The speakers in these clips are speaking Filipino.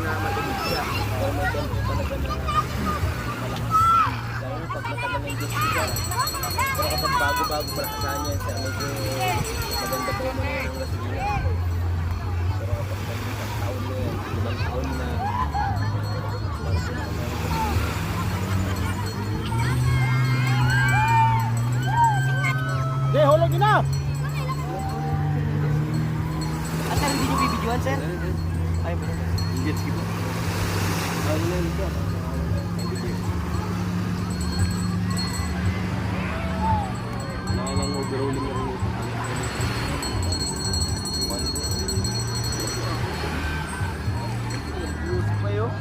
na malamig siya. Pero may tempo talaga na malakas. Dahil pag matagal ng Diyos siya. Pero kapag bago-bago malakasan niya siya, medyo maganda pa naman yun ang gasolina. Pero kapag isang taon na yan, 5 taon na, Hindi, hulog yun na! at sir, hindi nyo bibidyoan, sir? Ay, ba? Jet ski po. Ano na ito? Nakalang overhauling na rin ito. Music pa yun?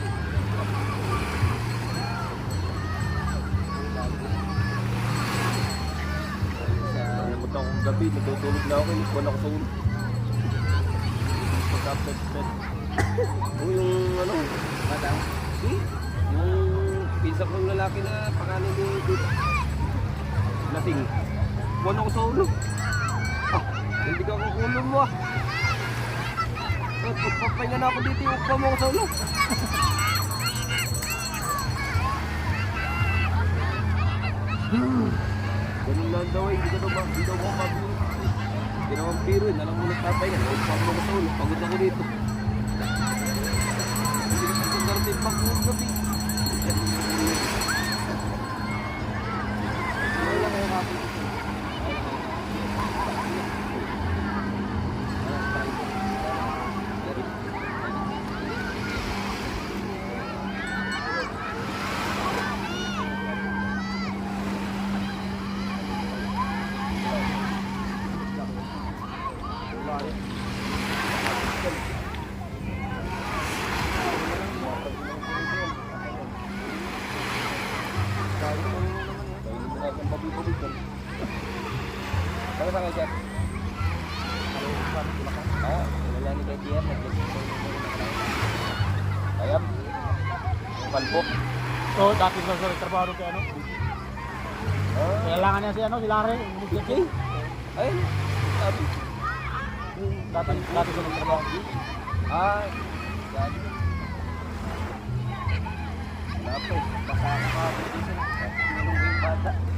Sa akong gabi, natutulog na ako, inikwan ako sa ulo. Pagka-pet-pet. O yung ano, madam? Yung pinsa kong lalaki na pakanin ni dito. Lasing. Ikwan ako sa ulo. Ah, hindi ka kukulong mo ah. Pagpapahinga na ako dito, ikwan mo ako sa ulo. Ganun lang daw eh, hindi daw ako mabiro. Hindi naman biro eh, nalang muna tatay yan. Pag mo sa ulo, pagod ako dito. Hindi na sa darating pag-gabi. Wala kayo kapit. Kaya sa kanya? Ah, wala ni kay Tiyan. Ayam? Palpo? Oo, dati sa trabaho kay ano. Kailangan niya si ano, si Larry. Okay. Ayun, sabi. Dati sa trabaho. Ah, yan. Wala po, baka ako dito sa tulong yung bata.